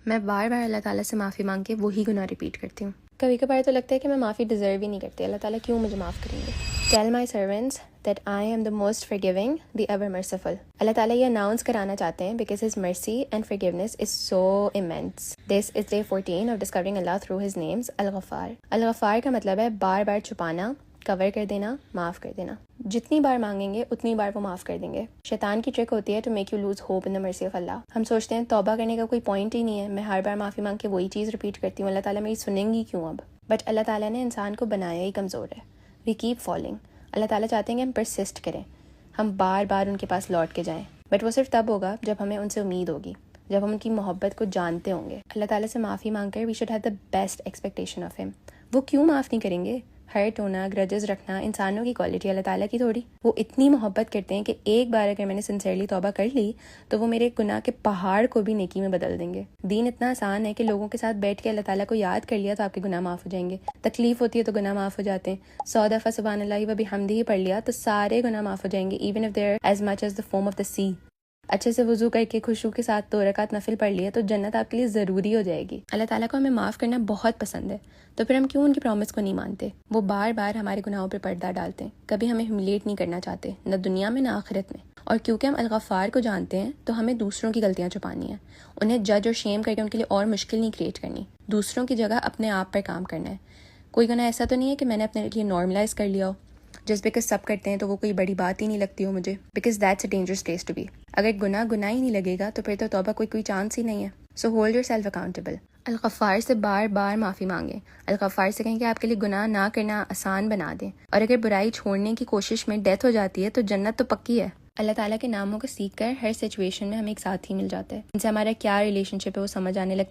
میں بار بار اللہ تعالیٰ سے معافی مانگ کے وہی گناہ ریپیٹ کرتی ہوں. کبھی کبھار تو لگتا ہے کہ میں معافی ڈیزرو ہی نہیں کرتی. اللہ تعالیٰ کیوں مجھے معاف کریں گے؟ Tell my servants that I am the most forgiving, the ever merciful. اللہ تعالیٰ یہ اناؤنس کرانا چاہتے ہیں because His mercy and forgiveness is so immense. This is day 14 of discovering Allah through His names, Al-Ghaffar. Al-Ghaffar کا مطلب ہے بار بار چھپانا، کور کر دینا، معاف کر دینا. جتنی بار مانگیں گے اتنی بار وہ معاف کر دیں گے. شیطان کی ٹرک ہوتی ہے to make you lose hope in the mercy of اللہ. ہم سوچتے ہیں توبہ کرنے کا کوئی پوائنٹ ہی نہیں ہے، میں ہر بار معافی مانگ کے وہی چیز ریپیٹ کرتی ہوں، اللہ تعالیٰ میری سنیں گی کیوں اب؟ بٹ اللہ تعالیٰ نے انسان کو بنایا ہی کمزور ہے. We keep falling. اللہ تعالیٰ چاہتے ہیں کہ ہم پرسسٹ کریں، ہم بار بار ان کے پاس لوٹ کے جائیں. بٹ وہ صرف تب ہوگا جب ہمیں ان سے امید ہوگی، جب ہم ان کی محبت کو جانتے ہوں گے. اللہ تعالیٰ سے معافی مانگ کر we should have the best expectation of him. وہ کیوں معاف نہیں کریں گے؟ ہرٹ ہونا، گرجز رکھنا انسانوں کی کوالٹی، اللہ تعالیٰ کی تھوڑی. وہ اتنی محبت کرتے ہیں کہ ایک بار اگر میں نے سنسیئرلی توبہ کر لی تو وہ میرے گناہ کے پہاڑ کو بھی نیکی میں بدل دیں گے. دین اتنا آسان ہے کہ لوگوں کے ساتھ بیٹھ کے اللہ تعالیٰ کو یاد کر لیا تو آپ کے گناہ معاف ہو جائیں گے. تکلیف ہوتی ہے تو گناہ معاف ہو جاتے ہیں. 100 دفعہ سبحان اللہ و بحمدہ پڑھ لیا تو سارے گناہ معاف ہو جائیں گے، even if there as much as the foam of the sea. اچھے سے وضو کر کے خوشبو کے ساتھ 2 رکعت نفل پڑھ لیے تو جنت آپ کے لیے ضروری ہو جائے گی. اللہ تعالیٰ کو ہمیں معاف کرنا بہت پسند ہے، تو پھر ہم کیوں ان کی پرومس کو نہیں مانتے؟ وہ بار بار ہمارے گناہوں پہ پردہ ڈالتے ہیں، کبھی ہمیں ہیوملیٹ نہیں کرنا چاہتے، نہ دنیا میں نہ آخرت میں. اور کیونکہ ہم الغفار کو جانتے ہیں تو ہمیں دوسروں کی غلطیاں چھپانی ہیں، انہیں جج اور شیم کر کے ان کے لیے اور مشکل نہیں کریٹ کرنی. دوسروں کی جگہ اپنے آپ پر کام کرنا ہے. کوئی گناہ ایسا تو نہیں ہے کہ میں نے اپنے لیے نارملائز کر لیا ہو، جس بیکاز سب کرتے ہیں تو وہ کوئی بڑی بات ہی نہیں لگتی ہو مجھے، because that's a dangerous place to be. اگر گناہ ہی نہیں لگے گا تو پھر تو توبہ کوئی چانس ہی نہیں ہے. سو ہولڈ یور سیلف اکاؤنٹیبل. الغفار سے بار بار معافی مانگیں. الغفار سے کہیں کہ آپ کے لیے گناہ نہ کرنا آسان بنا دیں، اور اگر برائی چھوڑنے کی کوشش میں ڈیتھ ہو جاتی ہے تو جنت تو پکی ہے. اللہ تعالیٰ کے ناموں کو سیکھ کر ہر سچویشن میں ہمیں ایک ساتھی مل جاتا ہے، ان سے ہمارا کیا ریلیشن شپ ہے وہ سمجھ آنے لگتا ہے.